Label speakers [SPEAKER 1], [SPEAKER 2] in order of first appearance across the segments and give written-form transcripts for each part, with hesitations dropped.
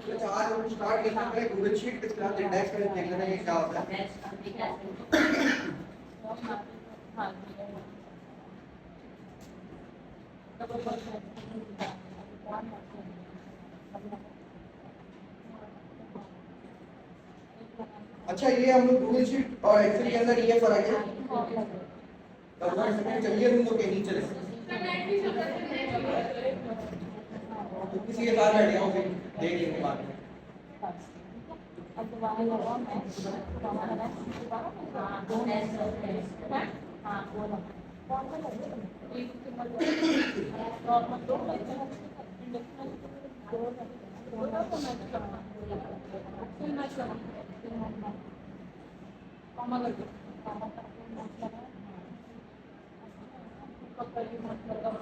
[SPEAKER 1] अच्छा आज हम स्टार्ट करना है गूगल शीट के साथ इंडेक्स में देख लेना ये क्या होता है। अच्छा ये हम लोग गूगल शीट और एक्सेल के अंदर ये फर्क है। चलिए हम लोग नहीं चले तो किसी के साथ बैठ जाओ फिर देख लेंगे बाद में।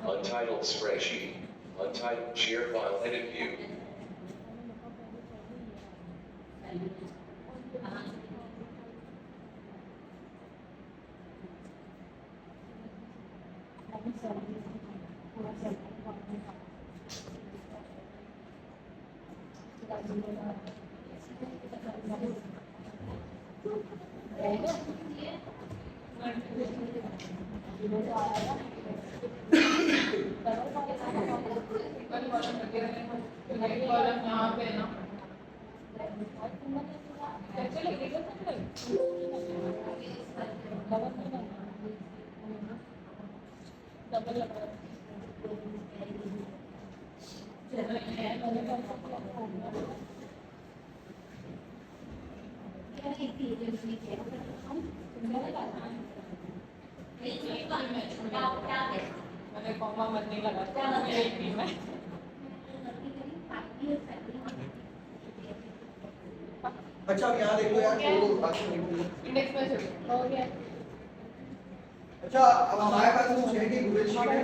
[SPEAKER 2] Untitled spreadsheet. Untitled share file edit view. अच्छा अब यहाँ देखो यार इंडेक्स में हो गया। अच्छा अब हमारे पास जो है कि गूगल शीट है।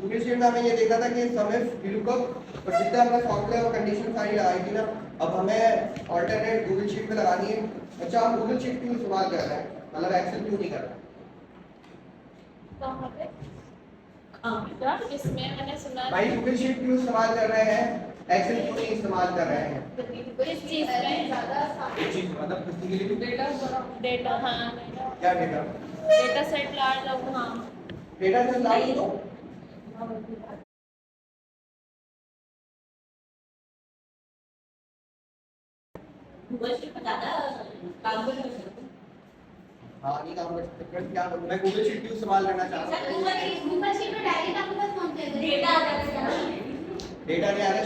[SPEAKER 2] गूगल शीट में हमें ये देखा था कि समय VLOOKUP और जितना हमने फॉर्मूला और कंडीशन सारी लगाई थी ना, अब हमें ऑल्टरनेट गूगल शीट में लगानी है। अच्छा हम गूगल शीट क्यों इस्तेमाल कर रहे हैं, मतलब एक्सेल क्यों नहीं कर रहे?
[SPEAKER 3] इसमें मैंने सुना
[SPEAKER 1] भाई गूगल शीट क्यों इस्तेमाल कर रहे हैं, एक्सेल क्यों नहीं इस्तेमाल कर रहे हैं?
[SPEAKER 3] इस चीज में ज्यादा
[SPEAKER 1] चीज मतलब बेसिकली
[SPEAKER 3] डेटा हाँ
[SPEAKER 1] क्या डेटा
[SPEAKER 3] सेट लार्ज अब हाँ
[SPEAKER 1] डेटा से लाइव तो
[SPEAKER 3] गूगल शीट में ज्यादा काम कर सकते हैं।
[SPEAKER 1] हाँ नहीं काम कर सकते हैं। क्या मैं गूगल शीट क्यों इस्तेमाल करना चाहता हूँ?
[SPEAKER 3] गूगल शीट में डायरेक्ट आपके पास पहुंच जाएगा डेटा आ जाता है।
[SPEAKER 1] डेटा नहीं आ रहा,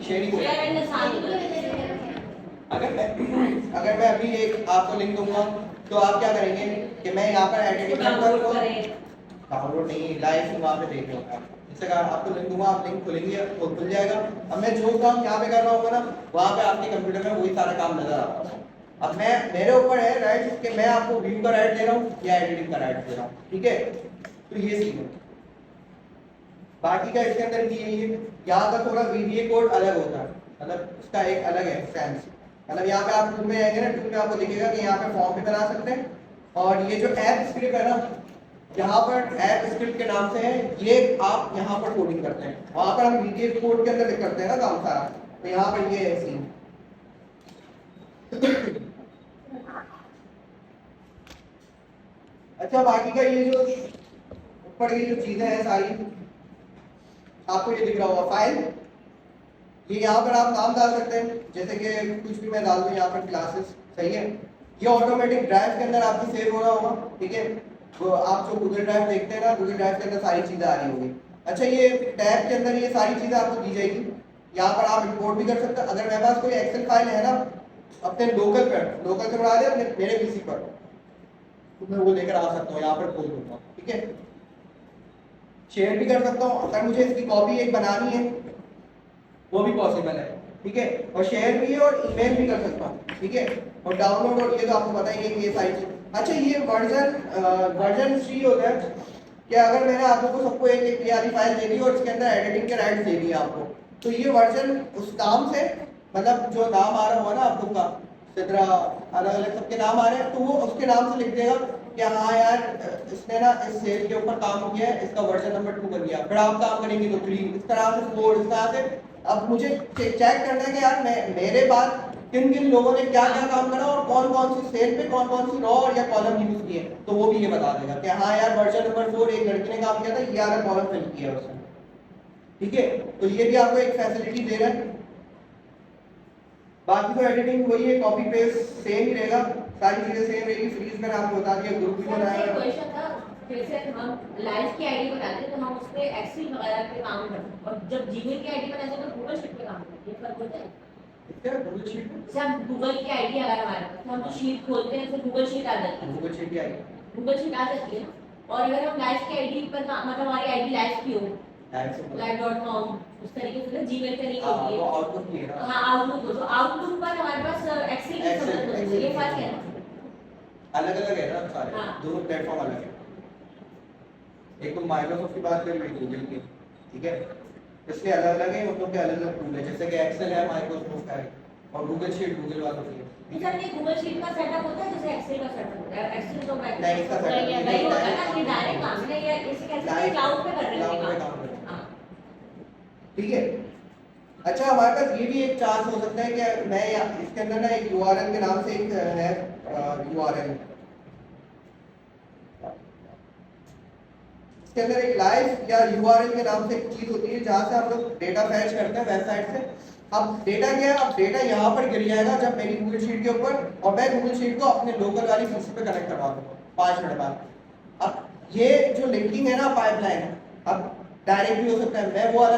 [SPEAKER 1] शेयरिंग अगर मैं अभी एक आपको लिंक दूंगा तो आप क्या करेंगे कि मैं यहाँ पर एडिटिंग डाउनलोड नहीं लाइव वहाँ पे देख लूँगा। जैसे अगर आपको लिंक दूंगा आप लिंक खोलेंगे तो खुल जाएगा। अब मैं जो काम यहाँ पे कर रहा हूँ ना वहाँ पे आपके कंप्यूटर में वही सारा काम नजर आता है। अब मैं मेरे ऊपर है राइट कि मैं आपको व्यू का राइट दे रहा हूँ या एडिटिंग का राइट दे रहा हूँ, ठीक है? तो ये सीन है। बाकी का इसके अंदर भी यही है। यहाँ का थोड़ा VBA कोड अलग होता है, मतलब उसका एक अलग है सेंस। मतलब यहाँ पे आप टूल में आएंगे ना, टूल में आपको दिखेगा कि यहाँ पे फॉर्म भी बना सकते हैं। और ये जो ऐप स्क्रिप्ट है ना, यहाँ पर ऐप स्क्रिप्ट के नाम से है, ये आप यहाँ पर कोडिंग करते हैं। वहाँ पर हम VBA कोड के अंदर करते हैं ना काम सारा, तो यहाँ पर ये है सीन। अच्छा बाकी का ये जो ऊपर की जो चीजें हैं सारी आपको ये दिख रहा होगा फाइल, ये यहाँ पर आप नाम डाल सकते हैं। जैसे कि कुछ भी मैं डाल दूँ यहाँ पर क्लासेस, सही है? ये ऑटोमेटिक ड्राइव के अंदर आपकी सेव हो रहा होगा, ठीक है? तो आप जो गूगल ड्राइव देखते हैं ना, गूगल ड्राइव के अंदर सारी चीजें आ रही होंगी। अच्छा ये टैब के अंदर ये सारी चीजें आपको दी जाएगी। यहाँ पर आप इंपोर्ट भी कर सकते हैं। अगर मेरे पास कोई एक्सेल फाइल है ना अपने लोकल से बना दे अपने मेरे पीसी पर, तो मैं वो लेकर आ सकता हूँ, यहाँ पर खोल दूंगा, ठीक है? शेयर भी कर सकता हूँ। अगर मुझे इसकी कॉपी एक बनानी है वो भी पॉसिबल है, ठीक है? और शेयर भी है और ईमेल भी कर सकता हूँ, ठीक है? और डाउनलोड और ये तो आपको पता ही है कि ये सारी चीज। अच्छा ये वर्जन 3 होता है कि अगर मैंने आप लोगों को सबको एक PRE फाइल दे दी और इसके अंदर एडिटिंग के राइट्स दे दिए आपको, तो ये वर्जन उस नाम से, मतलब जो नाम आ रहा होगा ना आप लोग का, सिद्रा अलग अलग सबके नाम आ रहे हैं, तो वो उसके नाम से लिख देगा कि हाँ यार इसने ना इस सेल के ऊपर काम किया है, इसका वर्जन नंबर 2 बन गया, फिर आप काम करेंगे तो 3, इस तरह से 4, इस तरह से। अब मुझे चेक करना है कि यार मेरे बाद किन किन लोगों ने क्या क्या काम करा और कौन कौन सी सेल पे कौन कौन सी रॉ और या कॉलम यूज किए, तो वो भी ये बता देगा कि हाँ यार वर्जन नंबर 4 एक लड़की ने काम किया था, ये वाला कॉलम फिल किया है उसने। ठीक है, तो ये भी आपको एक फैसिलिटी दे रहा है। बाकी तो एडिटिंग वही है, कॉपी पेस्ट सेम ही रहेगा, सारी चीजें सेम रहेगी। फ्रीज मैंने आपको बता दिया, ग्रुप भी बनाया है।
[SPEAKER 3] क्वेश्चन था, जैसे हम लाइव की आईडी बनाते हैं तो हम उस पे एक्सेल वगैरह पे काम करते हैं, और जब जीमेल की आईडी बनाते हैं तो गूगल शीट पे काम करते हैं, ये फर्क होता है।
[SPEAKER 1] क्या गूगल शीट में?
[SPEAKER 3] जैसे हम गूगल की आईडी अगर हमारे पास, तो हम जो शीट खोलते हैं तो गूगल शीट आ जाती है,
[SPEAKER 1] गूगल शीट ही आएगी।
[SPEAKER 3] गूगल शीट आ जाती है ना। और अगर हम लाइव की आईडी पर मतलब हमारी आईडी लाइव की हो, live.com, उस तरीके से जीमेल पे नहीं होती है,
[SPEAKER 1] वो आउटपुट नहीं है ना।
[SPEAKER 3] हाँ आउटलुक हो, तो आउटलुक पर हमारे पास एक्सेल की समझ होती है, ये फर्क है ना।
[SPEAKER 1] अलग अलग है ना सारे,
[SPEAKER 3] हाँ।
[SPEAKER 1] दोनों प्लेटफॉर्म अलग है। एक तो माइक्रोसॉफ्ट की बात करें, एक गूगल की, ठीक है, इसलिए अलग अलग है, उन लोग के अलग अलग टूल है, जैसे कि एक्सेल है माइक्रोसॉफ्ट का है, और गूगल शीट गूगल वालों की है।
[SPEAKER 3] सर ये गूगल शीट का सेटअप होता है जैसे एक्सेल का सेटअप होता है, एक्सेल तो
[SPEAKER 1] नहीं, इसका setup
[SPEAKER 3] नहीं है,
[SPEAKER 1] नहीं
[SPEAKER 3] नहीं होता
[SPEAKER 1] है।
[SPEAKER 3] ना, ये डायरेक्ट काम है, ये इसे कैसे क्लाउड पे कर रहे
[SPEAKER 1] क्लाउड पे
[SPEAKER 3] हैं
[SPEAKER 1] काम कर रहे हैं।
[SPEAKER 3] हाँ।
[SPEAKER 1] ठीक है। अच्छा, हमारे पास ये भी एक चांस हो सकता है कि मैं इसके अंदर ना एक URL के नाम से एक है URL, इसके अंदर एक लाइव या URL के नाम से एक चीज होती है जहां से हम लोग डेटा फैच करते हैं वेबसाइट से। अब डेटा क्या है, अब डेटा यहाँ पर गिर जाएगा जब मेरी गूगल शीट के ऊपर, और मैं गूगल शीट को अपने लोकल वाली पीसी पे कनेक्ट करवा दूंगा 5 मिनट बाद। अब ये जो लिंकिंग है ना पाइपलाइन, अब डायरेक्ट भी हो सकता है, मैं वो वाला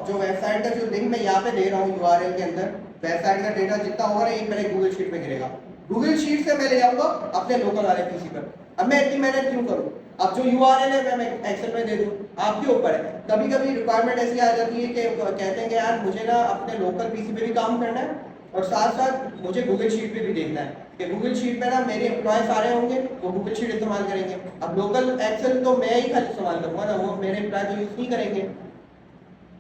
[SPEAKER 1] जो वेबसाइट का जो लिंक मैं यहाँ पे दे रहा हूँ URL के अंदर, वेबसाइट का डेटा जितना होगा ना ये मेरे गूगल शीट में गिरेगा, गूगल शीट से मैं ले जाऊंगा अपने लोकल वाले पीसी पर। अब मैं इतनी मेहनत क्यों करूँ, अब जो URL है मैं एक्सेल में दे दूं, आपके ऊपर है। कभी कभी रिक्वायरमेंट ऐसी आ जाती है कि कहते हैं कि यार मुझे ना अपने लोकल पीसी पे भी काम करना है और साथ साथ मुझे गूगल शीट पे भी देखना है कि गूगल शीट पे ना मेरे एम्प्लॉय सारे होंगे वो गूगल शीट इस्तेमाल करेंगे। अब लोकल एक्सेल तो मैं ही खाली इस्तेमाल करूंगा ना, वो मेरे एम्प्लॉय तो यूज नहीं करेंगे।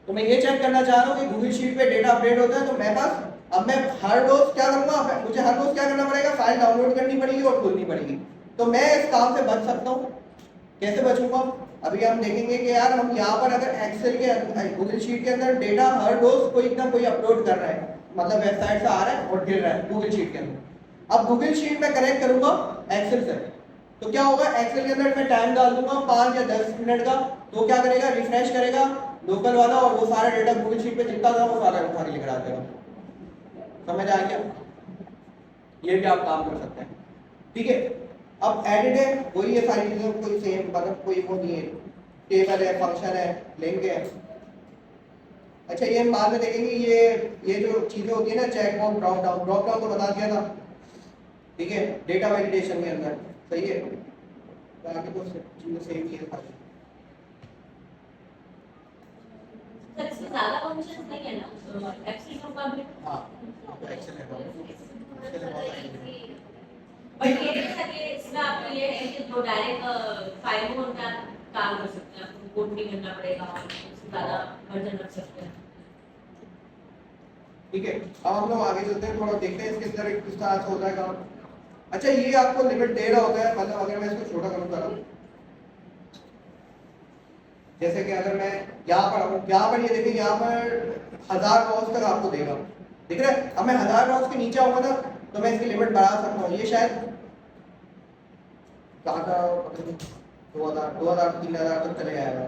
[SPEAKER 1] तो मैं ये चेक करना चाह रहा हूँ कि गूगल शीट पे डेटा अपडेट होता है तो मेरे पास, अब मैं हर रोज क्या करूंगा, मुझे हर रोज क्या करना पड़ेगा, फाइल डाउनलोड करनी पड़ेगी और खोलनी पड़ेगी। तो मैं इस काम से बच सकता हूँ। कैसे बचूंगा, अभी हम देखेंगे कि यार हम यहाँ पर अगर एक्सेल के गूगल शीट के अंदर डेटा हर रोज कोई ना कोई अपलोड कर रहा है, मतलब वेबसाइट से आ रहा है और गिर रहा है गूगल शीट के अंदर। अब गूगल शीट में कनेक्ट करूंगा एक्सेल से, तो क्या होगा, एक्सेल के अंदर मैं टाइम डाल दूंगा 5 या 10 मिनट का, तो क्या करेगा, रिफ्रेश करेगा लोकल वाला और वो सारा डेटा गूगल शीट पे जितना था वो सारा उठा के लेकर आ जाएगा। समझ आ गया, ये भी आप काम कर सकते हैं। ठीक है, अब एडिट है वही है, सारी चीजों कोई सेम, मतलब कोई वो नहीं है, टेबल है, फंक्शन है, लिंक है। अच्छा, ये हम बाद में देखेंगे, ये जो चीजें होती है ना, चेक बॉक्स, ड्रॉप डाउन तो बता दिया था। ठीक है, डेटा वैलिडेशन के अंदर सही है, बाकी तो चीजें सेम ही है सारी।
[SPEAKER 3] सर इसमें ज्यादा फंक्शंस नहीं है ना एक्सेल के मुकाबले?
[SPEAKER 1] हां, एक्सेल है
[SPEAKER 3] बट ये नहीं सर, ये इसमें आपको ये है कि जो डायरेक्ट फाइल में उनका काम कर सकते हैं, आपको कोड नहीं करना पड़ेगा, उससे ज्यादा वर्जन रख सकते हैं।
[SPEAKER 1] ठीक है, अब हम लोग आगे चलते हैं, थोड़ा देखते हैं इसके अंदर किस तरह से होता है काम। अच्छा, ये आपको लिमिट दे रहा होता है, मतलब अगर मैं इसको छोटा करूँ जरा, जैसे कि अगर मैं यहाँ पर हूँ, यहाँ पर ये देखिए, यहाँ पर 1000 रॉस तक आपको देगा, दिख रहा है। अब मैं 1000 रॉस के नीचे आऊंगा ना तो मैं इसकी लिमिट बढ़ा सकता हूँ, ये शायद 2000 3000 तक चले जाएगा,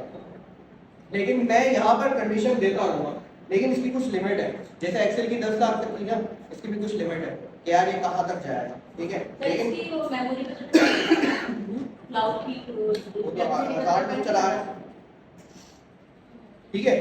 [SPEAKER 1] लेकिन मैं यहाँ पर कंडीशन देता रहूँगा, लेकिन इसकी कुछ लिमिट है। जैसे एक्सेल की 10 लाख तक थी ना, इसकी भी कुछ लिमिट है कि यार ये कहाँ तक जाएगा। ठीक है, लेकिन
[SPEAKER 3] इसकी वो मेमोरी पे क्लाउड की
[SPEAKER 1] वो तो 1000 तक चला रहा है। ठीक है,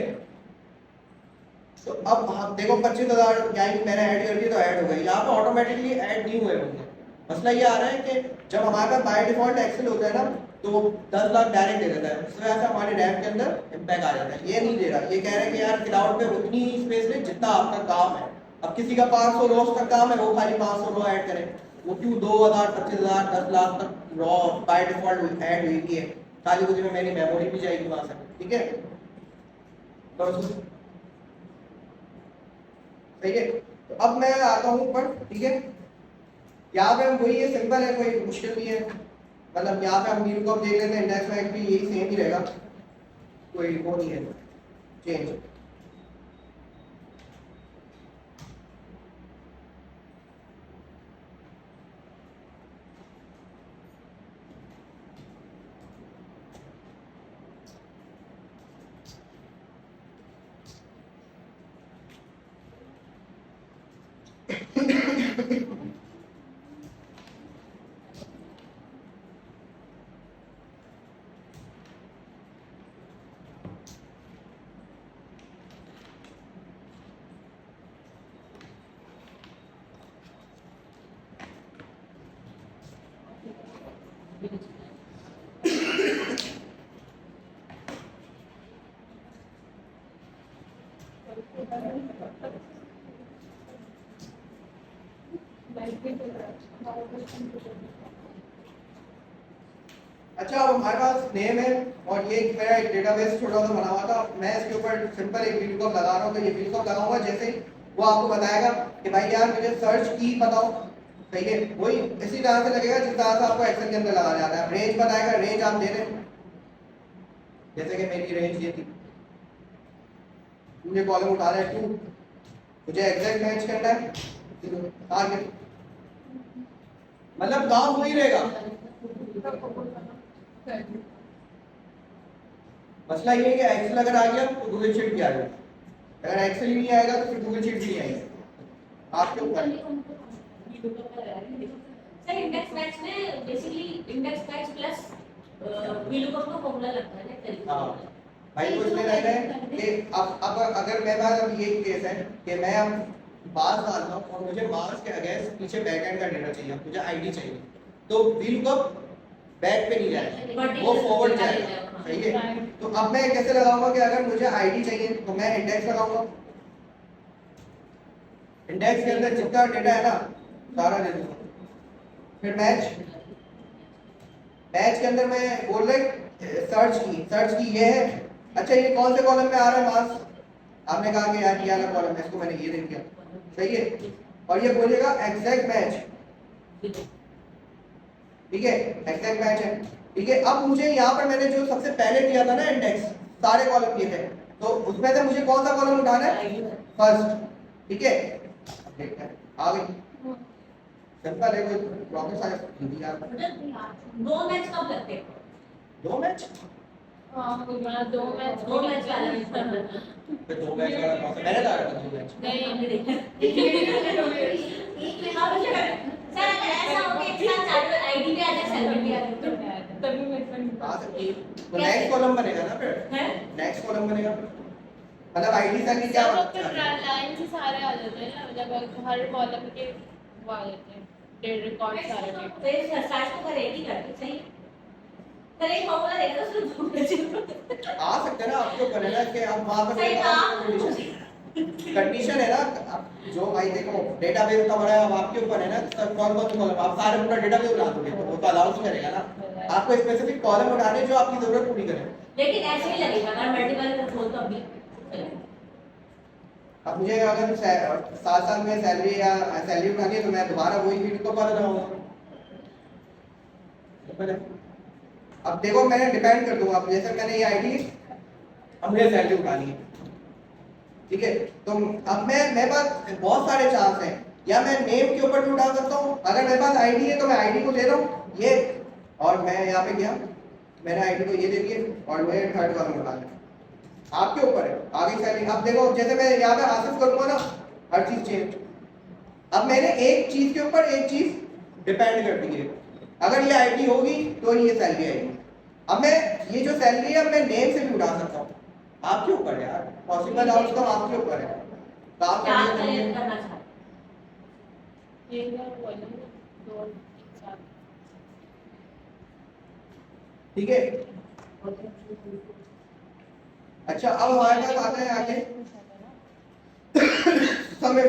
[SPEAKER 1] तो अब हम देखो 25,000 यानी मैंने ऐड कर दिया तो ऐड हो गई, यहाँ पे ऑटोमेटिकली ऐड नहीं हुए होंगे। मसला ये आ रहा है कि जब हमारे पास बाय डिफॉल्ट एक्सेल होता है ना तो 10 लाख डायरेक्ट दे देता है, इस वजह से हमारे रैम के अंदर इम्पैक्ट आ जाता है। ये नहीं दे रहा, ये कह रहा है कि यार क्लाउड पे उतनी ही स्पेस ले जितना आपका काम है। अब किसी का 500 रॉस का काम है, वो खाली 500 रॉ ऐड करे, वो क्यों 2000 25,000 10 लाख तक रॉ बाय डिफॉल्ट ऐड हुई है, खाली कुछ में मेरी मेमोरी भी जाएगी वहां से। ठीक है, सही है। तो अब मैं आता हूं ऊपर। ठीक है, यहाँ पे वही है, सिंपल है, कोई मुश्किल नहीं है। मतलब यहाँ पे हम वी लुकअप देख लेते हैं, इंडेक्स मैच भी यही सेम ही रहेगा, कोई वो नहीं है चेंज। अच्छा, अब हमारे पास नेम है और ये मेरा एक डेटाबेस छोटा सा बना हुआ था, मैं इसके ऊपर सिंपल एक VLOOKUP लगा रहा हूँ। तो ये VLOOKUP लगाऊंगा, जैसे वो आपको बताएगा कि भाई यार मुझे सर्च की बताओ, सही है, वही इसी तरह से लगेगा जिस तरह से आपको एक्सेल के अंदर लगाना आता है। रेंज बताएगा, रेंज आप दे दें, जैसे कि मेरी रेंज ये थी, मुझे कॉलम उठाना है 2, मुझे एग्जैक्ट मैच करना है टारगेट, मतलब काम हो ही रहेगा। मसला ये है कि एक्सेल अगर आ गया तो गूगल शीट भी आ जाएगा, अगर एक्सेल ही नहीं आएगा तो फिर गूगल शीट भी नहीं आएगी, आपके ऊपर।
[SPEAKER 3] सर इंडेक्स मैच में basically index match plus VLOOKUP का फॉर्मूला लगता है ना एक तरीके
[SPEAKER 1] हाँ
[SPEAKER 3] से।
[SPEAKER 1] भाई, वो इसलिए रहता है कि अब अगर मेरे पास अब ये केस है कि मैं अब मार्क्स डालता हूँ और मुझे मार्क्स के अगेंस्ट पीछे बैकएंड का डेटा चाहिए, मुझे आईडी चाहिए, तो VLOOKUP बैक पे नहीं जाएगा, वो फॉरवर्ड जाएगा, सही है। तो अब मैं कैसे लगाऊंगा कि अगर मुझे आईडी चाहिए तो मैं इंडेक्स लगाऊंगा, इंडेक्स के अंदर जितना डेटा है ना सारा दे दूंगा, फिर मैच, मैच के अंदर मैं बोल रहे सर्च की ये है, अच्छा ये कौन से कॉलम में आ रहा है मार्क्स, आपने कहा कि यार ये वाला कॉलम है, इसको मैंने ये दे दिया, सही है, और ये बोलेगा एग्जैक्ट मैच, ठीक है, एग्जैक्ट मैच है, ठीक है। अब मुझे यहाँ पर मैंने जो सबसे पहले दिया था ना इंडेक्स, सारे कॉलम ये थे, तो उसमें से मुझे कौन सा कॉलम उठाना है, फर्स्ट, ठीक है, देखते हैं आ गई, सिंपल है, कोई रॉकेट साइंस यार।
[SPEAKER 3] दो मैच कब लगते हैं?
[SPEAKER 1] 2 मैच,
[SPEAKER 3] दो मैच वाला
[SPEAKER 1] फिर 2 मैच वाला कौन सा, मैंने डाला था 2 मैच,
[SPEAKER 3] सर अगर ऐसा हो कि एक साथ चारों आईडी पे आ जाए, सर्वर पे आ जाए
[SPEAKER 2] तभी मैं
[SPEAKER 1] आ सकती है, तो नेक्स्ट कॉलम बनेगा ना, फिर नेक्स्ट कॉलम बनेगा, मतलब आईडी का क्या
[SPEAKER 2] लाइन से सारे आ जाते हैं ना, जब हर कॉलम के वो आ जाते हैं डेट रिकॉर्ड सारे डेट।
[SPEAKER 3] तो ये सर्च तो करेगी करते सही सर एक फॉर्मूला देगा उसमें दो मैच
[SPEAKER 1] आ सकते हैं ना, आपको बनेगा कि आप वहां पर
[SPEAKER 3] सही काम
[SPEAKER 1] कंडीशन है ना, जो भाई देखो डेटाबेस इतना बड़ा है, अब आपके ऊपर है ना, सब कौन कौन से कॉलम, आप सारे पूरा डेटाबेस उठा दोगे तो वो तो अलाउ नहीं करेगा ना, आपको स्पेसिफिक कॉलम उठाने जो आपकी जरूरत पूरी करे।
[SPEAKER 3] लेकिन ऐसे ही लगेगा अगर मल्टीपल का खोल तो अभी
[SPEAKER 1] अब मुझे अगर 7 साल में सैलरी या सैलरी उठानी है तो मैं दोबारा वही फील्ड को पर जाऊंगा। अब देखो मैंने डिपेंड कर दूंगा, अब जैसे मैंने ये आईडी, अब मुझे सैलरी उठानी है, ठीक है, तो अब मेरे पास बहुत सारे चांस हैं, या मैं नेम के ऊपर भी उठा सकता हूँ, अगर मेरे पास आईडी है तो मैं आईडी को दे रहा हूँ ये, और मैं यहाँ पे गया मैंने आईडी को ये दे दिया और मैं थर्ड कॉलम उठा लिया, आपके ऊपर है आगे सैलरी। अब देखो जैसे मैं यहाँ पे आसिफ करूंगा ना, हर चीज चेंज, अब मैंने एक चीज के ऊपर एक चीज डिपेंड कर दी है, अगर ये आईडी होगी तो ये सैलरी आएगी, अब मैं ये जो सैलरी है मैं नेम से भी उठा सकता हूँ, आपके ऊपर है यार, पॉसिबल आउटकम आपके ऊपर है, काम
[SPEAKER 3] क्या
[SPEAKER 1] करने के
[SPEAKER 3] करना चाहते
[SPEAKER 2] ये कॉलम दो साथ,
[SPEAKER 1] ठीक है। अच्छा अब हमारे पास आता है आगे समय,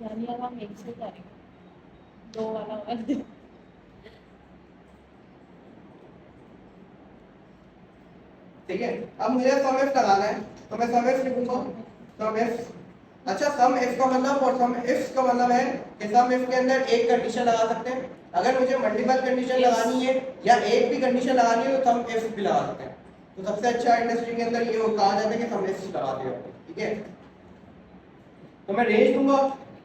[SPEAKER 2] यानी अब हम एक से करेंगे दो वाला
[SPEAKER 1] ठीक है। अब मुझे समय लगाना है तो मैं समय लिखूंगा, समय अच्छा सम इफ का मतलब और सम इफ का मतलब है कि सम इफ के अंदर एक कंडीशन लगा सकते हैं। अगर मुझे मल्टीपल कंडीशन लगानी है या एक भी कंडीशन लगानी है तो सम इफ भी लगा सकते हैं। तो सबसे अच्छा इंडस्ट्री के अंदर ये कहा जाता है कि सम इफ लगाते हो, ठीक है। तो मैं रेंज दूंगा,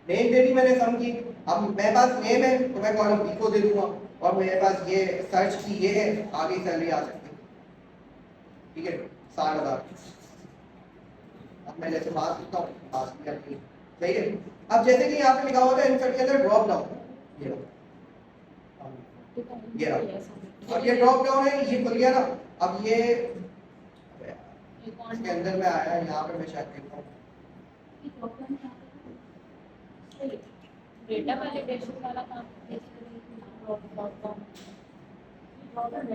[SPEAKER 1] रेंज दे दी मैंने सम की। अब मेरे पास नेम है तो मैं कॉलम बी को दे दूंगा, और मेरे पास ये सर्च की ये है, आगे सैलरी आ सकती है, ठीक है 60,000। अब मैं जैसे बात लिखता हूँ बात की अपनी, सही है। अब जैसे कि यहाँ पे लिखा हुआ था इंसर्ट के अंदर ड्रॉप डाउन, ये रहा। अब ये ड्रॉप डाउन है, ये खुल गया ना। अब ये इसके अंदर में आया, यहाँ पे मैं शायद देखता हूँ
[SPEAKER 2] डेटा वैलिडेशन वाला काम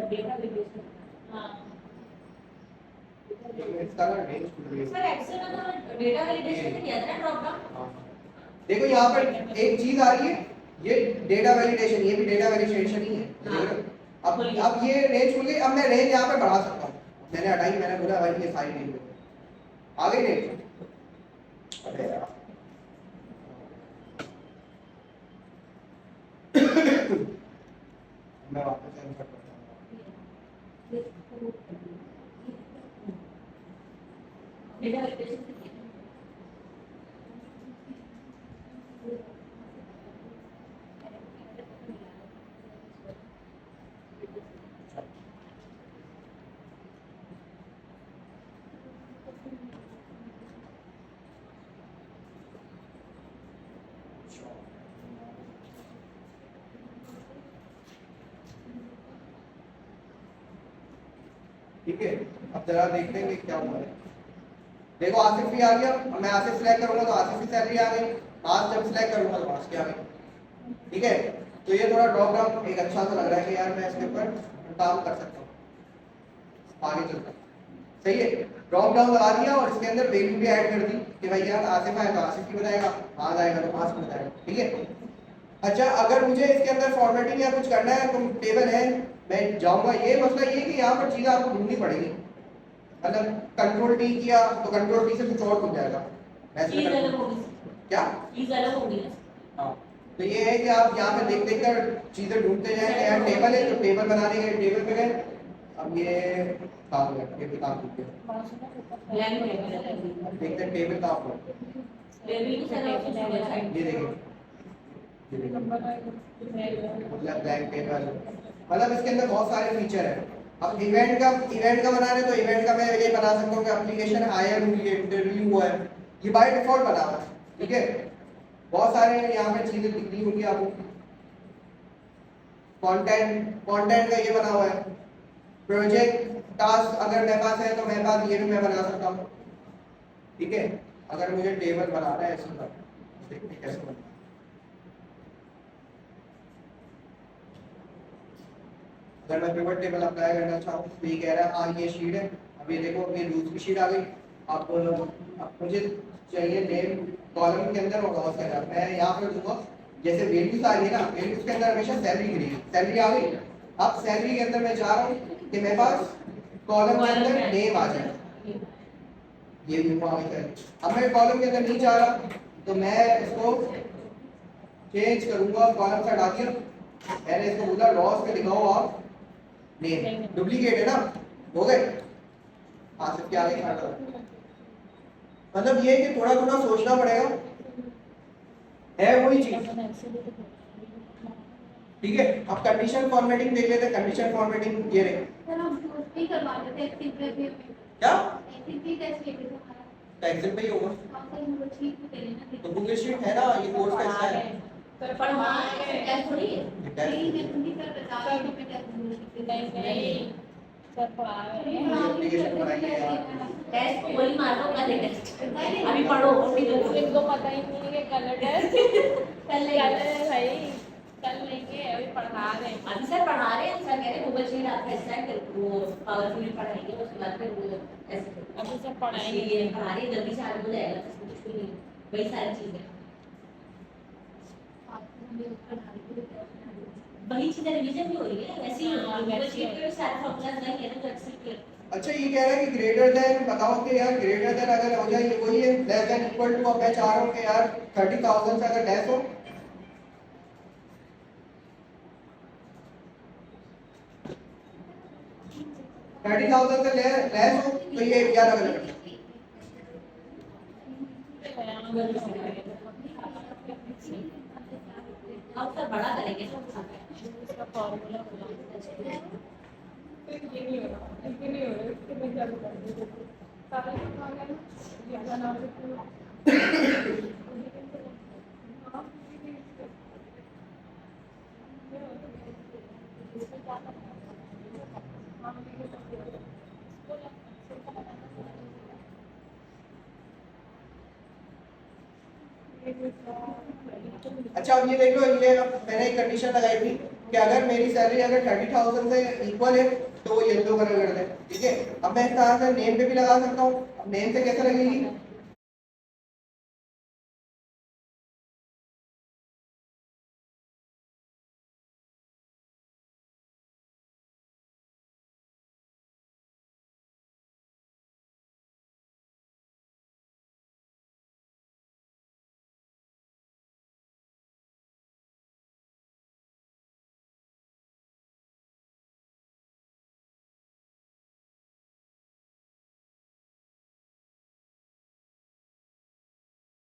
[SPEAKER 2] डेटा वैलिडेशन। हाँ
[SPEAKER 1] इसका ना रेंज खुल गई है।
[SPEAKER 3] सर एक्सेल में तो डेटा वैलिडेशन में किया था ना ड्रॉप डाउन।
[SPEAKER 1] देखो यहाँ पर एक चीज आ रही है, ये डेटा वैलिडेशन, ये भी डेटा वैलिडेशन ही है। अब ये रेंज खुल गई। अब मैं रेंज यहाँ पे बढ़ा सकता हूँ, मैंने हटाई, मैंने बोला भाई ये सारी रेंज आ गई रेंज। अरे यार मैं वापस सेंड कर देता हूँ।
[SPEAKER 3] डेटा वैलिडेशन
[SPEAKER 1] ठीक है। अब जरा देखते हैं कि क्या हुआ है। देखो आसिफ भी आ गया। अब मैं आसिफ सिलेक्ट करूंगा तो आसिफ की सैलरी आ गई, आज जब सिलेक्ट करूंगा तो आज की आ गई, ठीक है। तो ये थोड़ा ड्रॉप डाउन एक अच्छा सा लग रहा है कि यार मैं इसके ऊपर काम कर सकता हूँ आगे चलकर, सही है। ड्रॉप डाउन लगा दिया और इसके अंदर वैल्यू भी ऐड कर दी कि भाई यार आसिफ आए तो आसिफ की बताएगा, आज आएगा तो आज की बताएगा, ठीक है। अच्छा अगर मुझे इसके अंदर फॉर्मेटिंग या कुछ करना है तो टेबल है, मैं जाऊंगा। ये मतलब ये कि यहाँ पर चीजें आपको ढूंढनी पड़ेगी, मतलब कंट्रोल टी किया तो कंट्रोल टी से कुछ और हो जाएगा,
[SPEAKER 3] चीज अलग होगी,
[SPEAKER 1] क्या
[SPEAKER 3] चीज अलग होगी।
[SPEAKER 1] हाँ तो ये है कि आप यहाँ पे देख देख कर चीजें ढूंढते जाएं कि यार टेबल है तो टेबल बनाने के टेबल पे गए। अब ये कहाँ हो गया, ये भी काम करते हैं, देखते हैं टेबल कहाँ पर है। ये देखिए मतलब ब्लैंक टेबल, मतलब इसके अंदर बहुत सारे फीचर है। अब इवेंट का बनाना है तो इवेंट का मैं ये बना सकता हूँ कि एप्लीकेशन हायर हुई है, इंटरव्यू हुआ है, ये बाय डिफॉल्ट बना हुआ है, ठीक है। बहुत सारे यहाँ पे चीजें दिख रही होंगी आपको। कंटेंट का ये बना हुआ है। प्रोजेक्ट टास्क अगर मेरे पास है तो मेरे पास ये भी मैं बना सकता हूँ, ठीक है। अगर मुझे टेबल बनाना है इसका, देखते कैसे बनता है। अगर मैं पिवट टेबल अप्लाई करना चाहूँ तो ये कह रहा है ये शीट है। अब ये देखो ये दूसरी शीट आ गई। अब मुझे चाहिए नेम कॉलम के अंदर होगा उसका, मैं यहाँ पे दूंगा जैसे वैल्यूज आ रही है ना, वैल्यूज के अंदर हमेशा सैलरी गिरेगी, सैलरी आ गई। अब सैलरी के अंदर मैं चाह रहा हूँ कि मेरे पास कॉलम के अंदर नेम आ जाए, ये भी आ गई। अब मैं कॉलम के अंदर नहीं चाह रहा तो मैं इसको चेंज करूंगा, कॉलम से हटा दिया, मैंने इसको बोला लॉस पे लिखा हो आप नेम, डुप्लीकेट है ना, हो गए आसिफ के आगे खड़ा। मतलब ये कि थोड़ा थोड़ा सोचना पड़ेगा, है वही चीज, ठीक है। अब कंडीशन फॉर्मेटिंग देख लेते हैं। कंडीशन फॉर्मेटिंग ये रही, क्या एक्सेल पे ही होगा तो गूगल शीट है ना, ये कोर्स का हिस्सा है। एप्लीकेशन बनाइए
[SPEAKER 3] टेस्ट वही मारो वाले टेस्ट अभी पढ़ो
[SPEAKER 2] इनको पता ही नहीं है कि कलर टेस्ट कल है भाई, कल लेंगे, अभी पढ़ा रहे हैं।
[SPEAKER 3] अभी सर पढ़ा रहे हैं, सर कह रहे हैं गूगल शीट आपका स्टार्ट कर, वो पावरपॉइंट पढ़ाएंगे उसके बाद फिर वो ऐसे
[SPEAKER 2] अभी सब पढ़ाएंगे,
[SPEAKER 3] ये पढ़ा रही है, जल्दी से आगे हो जाएगा, कुछ भी नहीं, वही सारी चीजें वही चीजें रिवीजन भी हो रही है वैसे ही गूगल शीट पे सारे फॉर्मूलाज नहीं है ना, तो एक्सेल पे
[SPEAKER 1] अच्छा ये कह रहा है कि ग्रेटर देन, बताओ कि यार ग्रेटर देन अगर हो जाए ये वही है, लेस देन इक्वल टू, अब मैं चाह रहा हूँ कि यार 30,000 से अगर लेस हो, 30,000 से लेस हो तो ये यार अगर
[SPEAKER 3] अब सर बड़ा करेंगे
[SPEAKER 2] इसका फॉर्मूला होगा ये नहीं हो रहा, ये नहीं हो रहा, इसके बाद क्या करेंगे सारे काम आ गए ज्यादा ना
[SPEAKER 1] अच्छा अब ये देख लो, ये मैंने एक कंडीशन लगाई थी कि अगर मेरी सैलरी अगर 30,000 से इक्वल है तो वो येलो कलर कर दे, ठीक है। अब मैं इसका आंसर नेम पे भी लगा सकता हूँ। अब नेम से कैसे लगेगी,